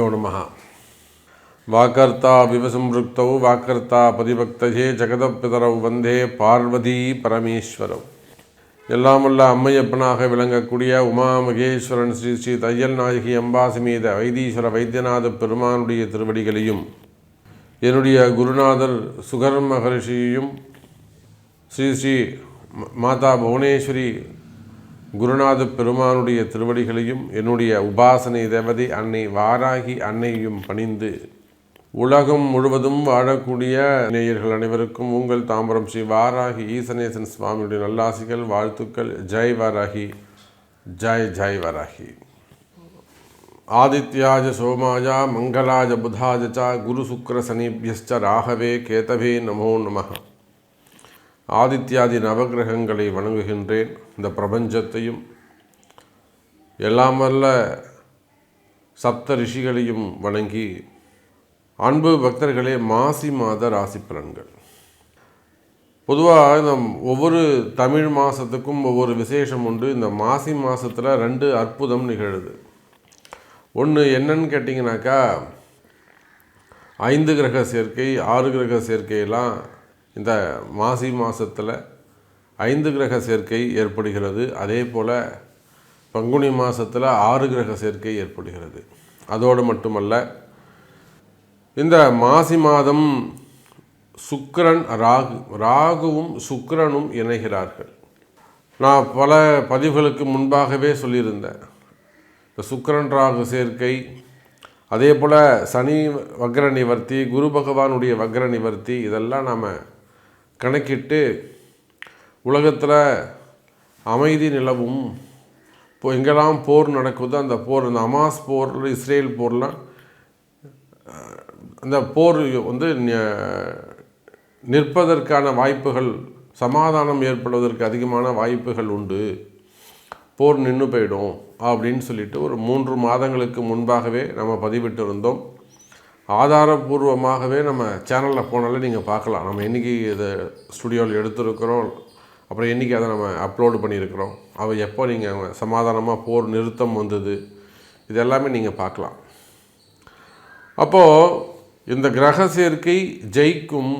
श्रीगुरुभ्यो नमः। वाकर्ता विवसंवृक्तौ वाकर्ता परिभक्तये जगदपितरौ वन्दे பார்வதி பரமேஸ்வரौ. எல்லாம் வல்ல அம்மையப்பனாக விளங்கக்கூடிய உமா மகேஸ்வரன் ஸ்ரீ ஸ்ரீ தையல் நாயகி அம்பா சமேத வைத்தீஸ்வர வைத்தியநாத பெருமானுடைய திருவடிகளையும் என்னுடைய குருநாதர் சுகர் மகரிஷியையும் ஸ்ரீ ஸ்ரீ மாதா புவனேஸ்வரி குருநாத பெருமானுடைய திருவடிகளையும் என்னுடைய உபாசனை தேவதை அன்னை வாராகி அன்னையையும் பணிந்து உலகம் முழுவதும் வாழக்கூடிய நேயர்கள் அனைவருக்கும் உங்கள் தாம்பரம் ஸ்ரீ வாராகி ஈசனேசன் சுவாமியுடைய நல்லாசிகள் வாழ்த்துக்கள். ஜெய் வாராகி, ஜெய் ஜெய் வாராகி. ஆதித்யாஜ சோமாஜா மங்களாஜ புதாஜ ச குரு சுக்ர சனிபியஸ்ச ராகவே கேதவே நமோ நமः. ஆதித்யாதி நவகிரகங்களை வணங்குகின்றேன். இந்த பிரபஞ்சத்தையும் எல்லாம் வல்ல சப்த ரிஷிகளையும் வணங்கி, அன்பு பக்தர்களே, மாசி மாத ராசி பலன்கள். பொதுவாக இந்த ஒவ்வொரு தமிழ் மாதத்துக்கும் ஒவ்வொரு விசேஷம் உண்டு. இந்த மாசி மாதத்தில் 2 அற்புதம் நிகழுது. ஒன்று என்னன்னு கேட்டிங்கனாக்கா, 5 கிரக சேர்க்கை 6 கிரக சேர்க்கையெல்லாம் இந்த மாசி மாதத்தில் 5 கிரக சேர்க்கை ஏற்படுகிறது. அதே போல் பங்குனி மாதத்தில் 6 கிரக சேர்க்கை ஏற்படுகிறது. அதோடு மட்டுமல்ல, இந்த மாசி மாதம் சுக்கிரன் ராகுவும் சுக்கிரனும் இணைகிறார்கள். நான் பல பதிவுகளுக்கு முன்பாகவே சொல்லியிருந்தேன். இந்த சுக்கிரன் ராகு சேர்க்கை, அதே போல் சனி வக்ர நிவர்த்தி, குரு பகவானுடைய வக்ர நிவர்த்தி, இதெல்லாம் நாம் கணக்கிட்டு உலகத்தில் அமைதி நிலவும். இப்போ எங்கெல்லாம் போர் நடக்குதோ அந்த போர், இந்த அமாஸ் போர், இஸ்ரேல் போர்லாம், அந்த போர் நிற்பதற்கான வாய்ப்புகள், சமாதானம் ஏற்படுவதற்கு அதிகமான வாய்ப்புகள் உண்டு, போர் நின்று போயிடும் அப்படின்னு சொல்லிட்டு ஒரு 3 மாதங்களுக்கு முன்பாகவே நம்ம பதிவிட்டு இருந்தோம். ஆதாரபூர்வமாகவே நம்ம சேனலில் போனாலே நீங்கள் பார்க்கலாம். நம்ம என்றைக்கு இதை ஸ்டுடியோவில் எடுத்துருக்கிறோம், அப்புறம் என்றைக்கு அதை நம்ம அப்லோடு பண்ணியிருக்கிறோம், எப்போ நீங்கள் சமாதானமாக போர் நிறுத்தம் வந்தது, இது எல்லாமே நீங்கள் பார்க்கலாம். அப்போது இந்த கிரக சேர்க்கை ஜெயிக்கும்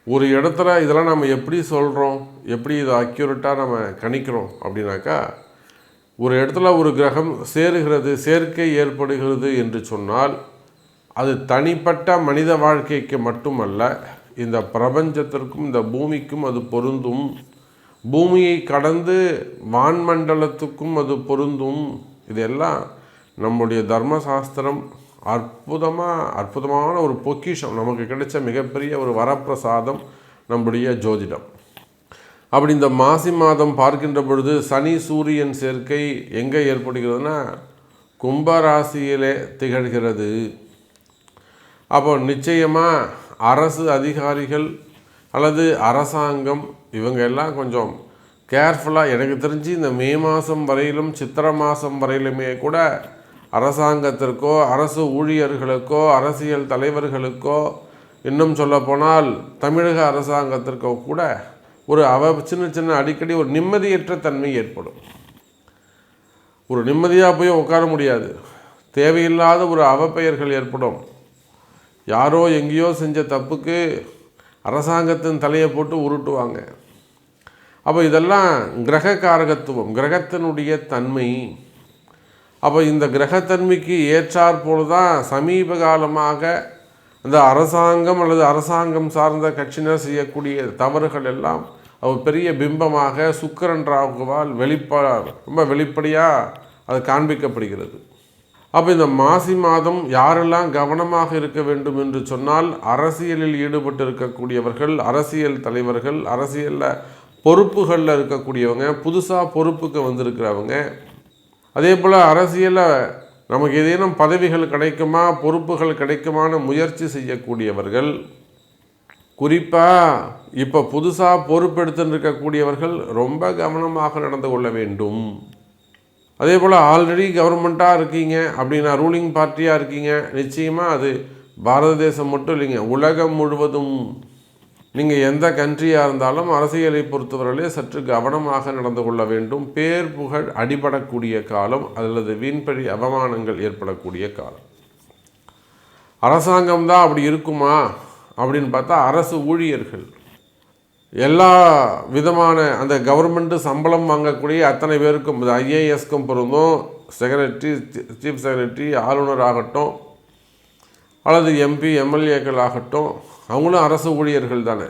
ஒரு இடத்துல இதெல்லாம் நம்ம எப்படி சொல்கிறோம், எப்படி இதை அக்யூரேட்டாக நம்ம கணிக்கிறோம் அப்படின்னாக்கா, ஒரு இடத்துல ஒரு கிரகம் சேருகிறது, சேர்க்கை ஏற்படுகிறது என்று சொன்னால் அது தனிப்பட்ட மனித வாழ்க்கைக்கு மட்டுமல்ல, இந்த பிரபஞ்சத்திற்கும் இந்த பூமிக்கும் அது பொருந்தும். பூமியை கடந்து வான்மண்டலத்துக்கும் அது பொருந்தும். இதெல்லாம் நம்முடைய தர்மசாஸ்திரம் அற்புதமான ஒரு பொக்கிஷம், நமக்கு கிடைச்ச மிகப்பெரிய ஒரு வரப்பிரசாதம் நம்முடைய ஜோதிடம். அப்படி இந்த மாசி மாதம் பார்க்கின்ற பொழுது சனி சூரியன் சேர்க்கை எங்கே ஏற்படுகிறதுனா கும்பராசியிலே திகழ்கிறது. அப்போ நிச்சயமாக அரசு அதிகாரிகள் அல்லது அரசாங்கம் இவங்க எல்லாம் கொஞ்சம் கேர்ஃபுல்லாக, எனக்கு தெரிஞ்சு இந்த மே மாதம் வரையிலும் சித்திரை மாதம் வரையிலுமே கூட அரசாங்கத்திற்கோ அரசு ஊழியர்களுக்கோ அரசியல் தலைவர்களுக்கோ, இன்னும் சொல்லப்போனால் தமிழக அரசாங்கத்திற்கோ கூட ஒரு சின்ன அடிக்கடி ஒரு நிம்மதியற்ற தன்மை ஏற்படும். ஒரு நிம்மதியாக போய் உட்கார முடியாது. தேவையில்லாத ஒரு அவப்பெயர்கள் ஏற்படும். யாரோ எங்கேயோ செஞ்ச தப்புக்கு அரசாங்கத்தின் தலையை போட்டு உருட்டுவாங்க. அப்போ இதெல்லாம் கிரக காரகத்துவம், கிரகத்தினுடைய தன்மை. அப்போ இந்த கிரகத்தன்மைக்கு ஏற்றாற்போல் தான் சமீப காலமாக இந்த அரசாங்கம் அல்லது அரசாங்கம் சார்ந்த கட்சியினர் செய்யக்கூடிய தவறுகள் எல்லாம் பெரிய பிம்பமாக சுக்கிரன் ராகுவால் ரொம்ப வெளிப்படையாக அது காண்பிக்கப்படுகிறது. அப்போ இந்த மாசி மாதம் யாரெல்லாம் கவனமாக இருக்க வேண்டும் என்று சொன்னால், அரசியலில் ஈடுபட்டு இருக்கக்கூடியவர்கள், அரசியல் தலைவர்கள், அரசியலில் பொறுப்புகளில் இருக்கக்கூடியவங்க, புதுசாக பொறுப்புக்கு வந்திருக்கிறவங்க, அதே போல் அரசியலில் நமக்கு ஏதேனும் பதவிகள் கிடைக்குமா, பொறுப்புகள் கிடைக்குமான முயற்சி செய்யக்கூடியவர்கள், குறிப்பாக இப்போ புதுசாக பொறுப்பெடுத்துன்னு இருக்கக்கூடியவர்கள் ரொம்ப கவனமாக நடந்து கொள்ள வேண்டும். அதே போல் ஆல்ரெடி கவர்மெண்ட்டாக இருக்கீங்க அப்படின்னா, ரூலிங் பார்ட்டியாக இருக்கீங்க, நிச்சயமாக அது பாரத தேசம் மட்டும் இல்லைங்க, உலகம் முழுவதும் நீங்கள் எந்த கண்ட்ரியாக இருந்தாலும் அரசியலை பொறுத்தவரையிலே சற்று கவனமாக நடந்து கொள்ள வேண்டும். பேர் புகழ் அடிபடக்கூடிய காலம் அல்லது வீண்பழி அவமானங்கள் ஏற்படக்கூடிய காலம். அரசாங்கம் தான் அப்படி இருக்குமா அப்படின்னு பார்த்தா அரசு ஊழியர்கள் எல்லா விதமான அந்த கவர்மெண்ட்டு சம்பளம் வாங்கக்கூடிய அத்தனை பேருக்கும் இது ஐஏஎஸ்க்கும் பொருந்தும், செக்ரட்டரி, சீஃப் செக்ரட்டரி, ஆளுநர் ஆகட்டும் அல்லது எம்பி எம்எல்ஏக்கள் ஆகட்டும், அவங்களும் அரசு ஊழியர்கள் தானே.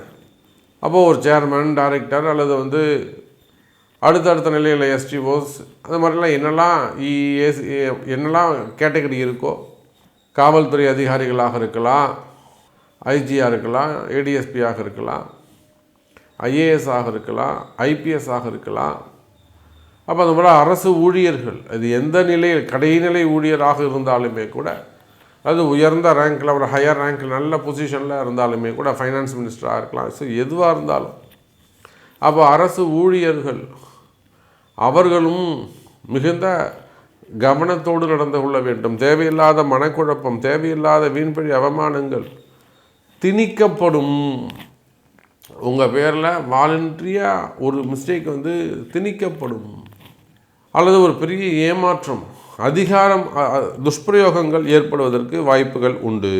அப்போது ஒரு சேர்மன், டைரக்டர் அல்லது அடுத்தடுத்த நிலையில் எஸ்டிஓஸ் அது மாதிரிலாம் என்னெல்லாம் கேட்டகரி இருக்கோ, காவல்துறை அதிகாரிகளாக இருக்கலாம், ஐஜியாக இருக்கலாம், ஏடிஎஸ்பியாக இருக்கலாம், ஐஏஎஸ் ஆக இருக்கலாம், ஐபிஎஸ் ஆக இருக்கலாம். அப்போ அந்த மாதிரி அரசு ஊழியர்கள் அது எந்த நிலையில் கடைநிலை ஊழியராக இருந்தாலுமே கூட, அது உயர்ந்த ரேங்கில் ஒரு ஹையர் ரேங்கில் நல்ல பொசிஷனில் இருந்தாலுமே கூட, ஃபைனான்ஸ் மினிஸ்டராக இருக்கலாம், ஸோ எதுவாக இருந்தாலும் அப்போ அரசு ஊழியர்கள் அவர்களும் மிகுந்த கவனத்தோடு நடந்து கொள்ள வேண்டும். தேவையில்லாத மனக்குழப்பம், தேவையில்லாத வீண்பழி அவமானங்கள் திணிக்கப்படும். உங்கள் பேரில் வாலண்ட்ரியாக ஒரு மிஸ்டேக் திணிக்கப்படும், அல்லது ஒரு பெரிய ஏமாற்றம், அதிகாரம் துஷ்பிரயோகங்கள் ஏற்படுவதற்கு வாய்ப்புகள் உண்டு.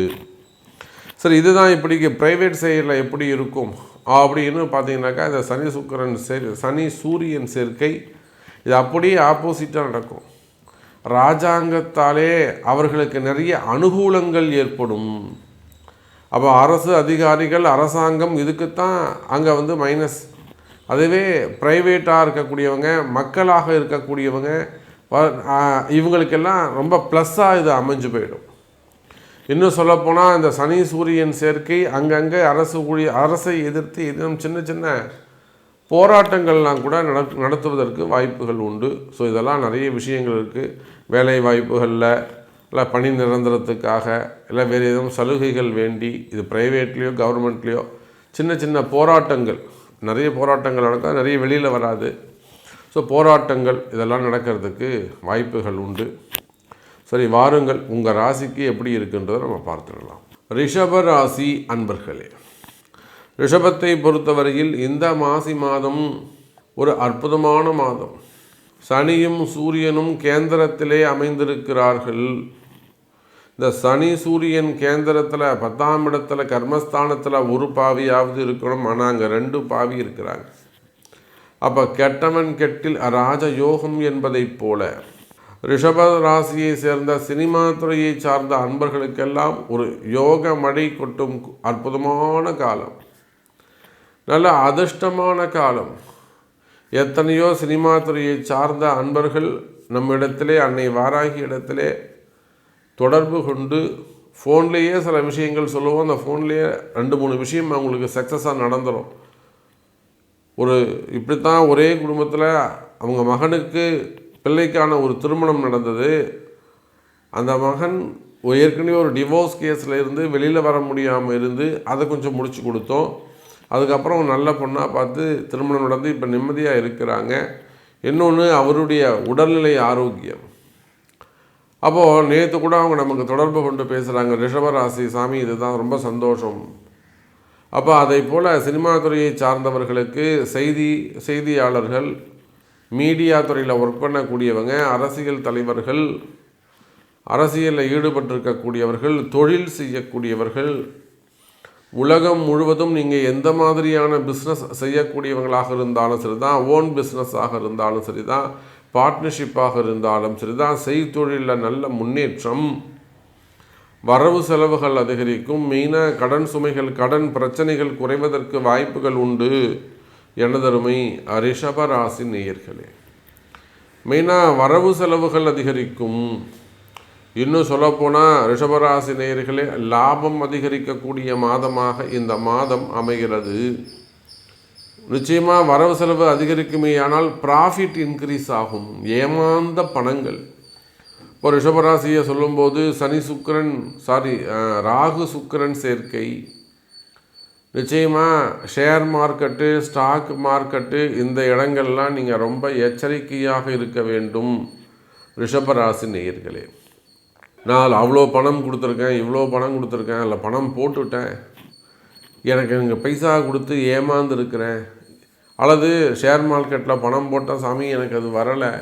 சரி, இதுதான் இப்படிக்கு ப்ரைவேட் சைடில் எப்படி இருக்கும் அப்படின்னு பார்த்தீங்கன்னாக்கா, இந்த சனி சூரியன் சேர்க்கை இது அப்படியே ஆப்போசிட்டாக நடக்கும். இராஜாங்கத்தாலே அவர்களுக்கு நிறைய அனுகூலங்கள் ஏற்படும். அப்போ அரசு அதிகாரிகள், அரசாங்கம் இதுக்குத்தான் அங்கே மைனஸ். அதுவே ப்ரைவேட்டாக இருக்கக்கூடியவங்க, மக்களாக இருக்கக்கூடியவங்க, இவங்களுக்கெல்லாம் ரொம்ப ப்ளஸ்ஸாக இது அமைஞ்சு இன்னும் சொல்லப்போனால் இந்த சனி சூரியன் சேர்க்கை அங்கங்கே அரசை எதிர்த்து இன்னும் சின்ன சின்ன போராட்டங்கள்லாம் கூட நடத்துவதற்கு வாய்ப்புகள் உண்டு. ஸோ இதெல்லாம் நிறைய விஷயங்கள் இருக்குது. வேலை வாய்ப்புகளில் இல்லை பணி நிரந்தரத்துக்காக இல்லை வேறு எதுவும் சலுகைகள் வேண்டி இது ப்ரைவேட்லேயோ கவர்மெண்ட்லேயோ சின்ன சின்ன போராட்டங்கள், நிறைய போராட்டங்கள் நடக்கும், நிறைய வெளியில் வராது. ஸோ போராட்டங்கள் இதெல்லாம் நடக்கிறதுக்கு வாய்ப்புகள் உண்டு. சரி, வாருங்கள் உங்கள் ராசிக்கு எப்படி இருக்குன்றதை நம்ம பார்த்துடலாம். ரிஷப ராசி அன்பர்களே, ரிஷபத்தை பொறுத்தவரையில் இந்த மாசி மாதம் ஒரு அற்புதமான மாதம். சனியும் சூரியனும் கேந்திரத்திலே அமைந்திருக்கிறார்கள். இந்த சனி சூரியன் கேந்திரத்தில் 10ஆம் இடத்துல கர்மஸ்தானத்தில் ஒரு பாவியாவது இருக்கணும். ஆனால் அங்கே 2 பாவி இருக்கிறாங்க. அப்போ கெட்டவன் கெட்டில் ராஜயோகம் என்பதைப் போல ரிஷப ராசியை சேர்ந்த சினிமா துறையை சார்ந்த அன்பர்களுக்கெல்லாம் ஒரு யோக மழை கொட்டும் அற்புதமான காலம், நல்ல அதிர்ஷ்டமான காலம். எத்தனையோ சினிமா துறையை சார்ந்த அன்பர்கள் நம்மிடத்திலே, அன்னை வாராகி இடத்திலே தொடர்பு கொண்டு ஃபோன்லேயே சில விஷயங்கள் சொல்லுவோம். அந்த ஃபோன்லேயே 2-3 விஷயம் அவங்களுக்கு சக்ஸஸாக நடந்துடும். இப்படித்தான் ஒரே குடும்பத்தில் அவங்க மகனுக்கு பிள்ளைக்கான ஒரு திருமணம் நடந்தது. அந்த மகன் ஏற்கனவே ஒரு டிவோர்ஸ் கேஸில் இருந்து வெளியில் வர முடியாமல் இருந்து அதை கொஞ்சம் முடிச்சு கொடுத்தோம். அதுக்கப்புறம் நல்ல பொண்ணாக பார்த்து திருமணம் நடந்து இப்போ நிம்மதியாக இருக்கிறாங்க. இன்னொன்று அவருடைய உடல்நிலை ஆரோக்கியம். அப்போது நேற்று கூட அவங்க நமக்கு தொடர்பு கொண்டு பேசுகிறாங்க, ரிஷபராசி சாமி இதுதான் ரொம்ப சந்தோஷம். அப்போ அதை போல் சினிமா துறையை சார்ந்தவர்களுக்கு செய்தியாளர்கள், மீடியா துறையில் ஒர்க் பண்ணக்கூடியவங்க, அரசியல் தலைவர்கள், அரசியலில் ஈடுபட்டிருக்கக்கூடியவர்கள், தொழில் செய்யக்கூடியவர்கள், உலகம் முழுவதும் நீங்கள் எந்த மாதிரியான பிஸ்னஸ் செய்யக்கூடியவங்களாக இருந்தாலும் சரி தான், ஓன் பிஸ்னஸாக இருந்தாலும் சரி தான், பார்ட்னர்ஷிப்பாக இருந்தாலும் சரி தான், செய்தொழிலில் நல்ல முன்னேற்றம், வரவு செலவுகள் அதிகரிக்கும். மெயினாக கடன் சுமைகள், கடன் பிரச்சனைகள் குறைவதற்கு வாய்ப்புகள் உண்டு. எனதருமை ரிஷபராசி நேயர்களே, மெயினாக வரவு செலவுகள் அதிகரிக்கும். இன்னும் சொல்லப்போனால் ரிஷபராசி நேயர்களே, லாபம் அதிகரிக்கக்கூடிய மாதமாக இந்த மாதம் அமைகிறது. நிச்சயமாக வரவு செலவு அதிகரிக்குமே, ஆனால் ப்ராஃபிட் இன்க்ரீஸ் ஆகும். ஏமாந்த பணங்கள் இப்போ ரிஷபராசியை சொல்லும்போது ராகு சுக்கிரன் சேர்க்கை. நிச்சயமாக ஷேர் மார்க்கெட்டு, ஸ்டாக் மார்க்கெட்டு இந்த இடங்கள்லாம் நீங்கள் ரொம்ப எச்சரிக்கையாக இருக்க வேண்டும் ரிஷபராசி நேயர்களே. நான் அவ்வளோ பணம் கொடுத்துருக்கேன், இவ்வளோ பணம் கொடுத்துருக்கேன், இல்லை பணம் போட்டுவிட்டேன், எனக்கு இங்கே பைசா கொடுத்து ஏமாந்துருக்கிறேன், அல்லது ஷேர் மார்க்கெட்டில் பணம் போட்டால் சாமி எனக்கு அது வரலை,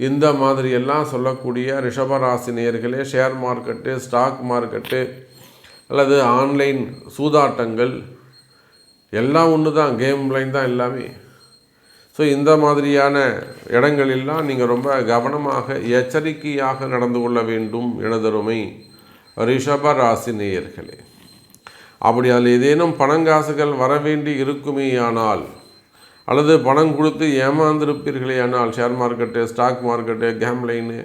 இந்த மாதிரியெல்லாம் சொல்லக்கூடிய ரிஷபராசி நேயர்களே, ஷேர் மார்க்கெட்டு, ஸ்டாக் மார்க்கெட்டு அல்லது ஆன்லைன் சூதாட்டங்கள் எல்லாம் ஒன்று தான், கேம் லைன் தான் எல்லாமே. ஸோ இந்த மாதிரியான இடங்களெல்லாம் நீங்கள் ரொம்ப கவனமாக எச்சரிக்கையாக நடந்து கொள்ள வேண்டும் எனதருமை ரிஷபராசி நேயர்களே. அப்படி அதில் ஏதேனும் பணங்காசுகள் வரவேண்டி இருக்குமேயானால் அல்லது பணம் கொடுத்து ஏமாந்திருப்பீர்களேயானால், share market, stock market, game line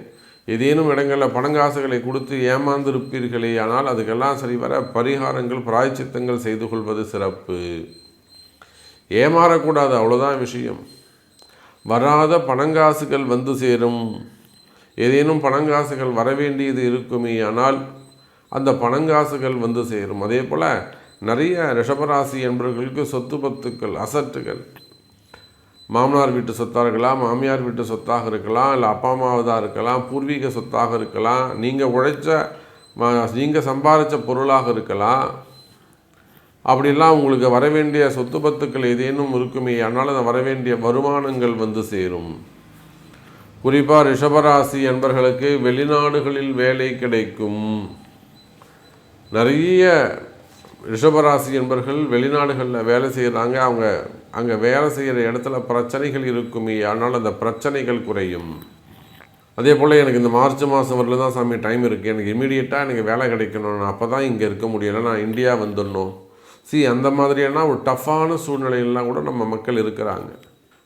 ஏதேனும் இடங்களில் பணங்காசுகளை கொடுத்து ஏமாந்திருப்பீர்களேயானால் அதுக்கெல்லாம் சரிவர பரிகாரங்கள் பிராயச்சித்தங்கள் செய்து கொள்வது சிறப்பு. ஏமாறக்கூடாது, அவ்வளோதான் விஷயம். வராத பணங்காசுகள் வந்து சேரும். ஏதேனும் பணங்காசுகள் வரவேண்டியது இருக்குமே ஆனால் அந்த பணங்காசுகள் வந்து சேரும். அதே போல் நிறைய ரிஷபராசி என்பவர்களுக்கு சொத்து பத்துக்கள், அசட்டுகள், மாமனார் வீட்டு சொத்தாக இருக்கலாம், மாமியார் வீட்டு சொத்தாக இருக்கலாம், இல்லை அப்பா அம்மாவதாக இருக்கலாம், பூர்வீக சொத்தாக இருக்கலாம், நீங்கள் உழைச்ச நீங்கள் சம்பாதிச்ச பொருளாக இருக்கலாம். அப்படிலாம் உங்களுக்கு வரவேண்டிய சொத்து பத்துக்கள் ஏதேனும் இருக்குமே ஆனால் அந்த வரவேண்டிய வருமானங்கள் வந்து சேரும். குறிப்பாக ரிஷபராசி என்பவர்களுக்கு வெளிநாடுகளில் வேலை கிடைக்கும். நிறைய ரிஷபராசி என்பவர்கள் வெளிநாடுகளில் வேலை செய்கிறாங்க. அவங்க அங்கே வேலை செய்கிற இடத்துல பிரச்சனைகள் இருக்குமே ஆனால் அந்த பிரச்சனைகள் குறையும். அதே போல் எனக்கு இந்த மார்ச் மாதம் வரல தான் சாமி டைம் இருக்குது, எனக்கு இமீடியட்டாக எனக்கு வேலை கிடைக்கணும், நான் அப்போ தான் இங்கே இருக்க முடியலை, நான் இந்தியா வந்துடணும். அந்த மாதிரியான ஒரு டஃப்பான சூழ்நிலையெல்லாம் கூட நம்ம மக்கள் இருக்கிறாங்க.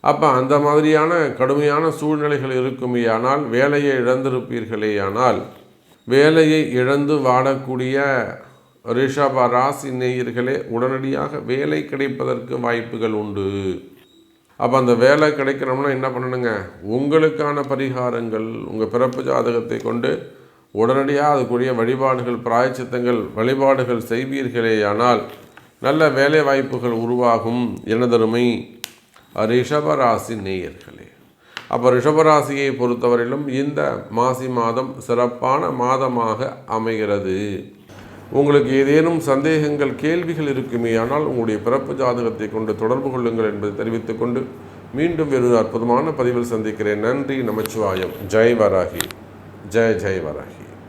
அப்போ அந்த மாதிரியான கடுமையான சூழ்நிலைகள் இருக்குமேயானால், வேலையை இழந்திருப்பீர்களேயானால், வேலையை இழந்து வாழக்கூடிய ரிஷப ராசி நேயர்களே, உடனடியாக வேலை கிடைப்பதற்கு வாய்ப்புகள் உண்டு. அப்போ அந்த வேலை கிடைக்கணும்னா என்ன பண்ணணுங்க? உங்களுக்கான பரிகாரங்கள் உங்கள் பிறப்பு ஜாதகத்தை கொண்டு உடனடியாக அதுக்குரிய வழிபாடுகள், பிராயச்சித்தங்கள், வழிபாடுகள் செய்வீர்களேயானால் நல்ல வேலை வாய்ப்புகள் உருவாகும் எனதருமை ரிஷபராசி நேயர்களே. அப்போ ரிஷபராசியை பொறுத்தவரையிலும் இந்த மாசி மாதம் சிறப்பான மாதமாக அமைகிறது. உங்களுக்கு ஏதேனும் சந்தேகங்கள், கேள்விகள் இருக்குமே ஆனால் உங்களுடைய பிறப்பு ஜாதகத்தை கொண்டு தொடர்பு கொள்ளுங்கள் என்பதை தெரிவித்துக் கொண்டு மீண்டும் வேறு அற்புதமான பதிவில் சந்திக்கிறேன். நன்றி, நமச்சிவாயம். ஜெய் வராகி, ஜெய் ஜெய் வராகி.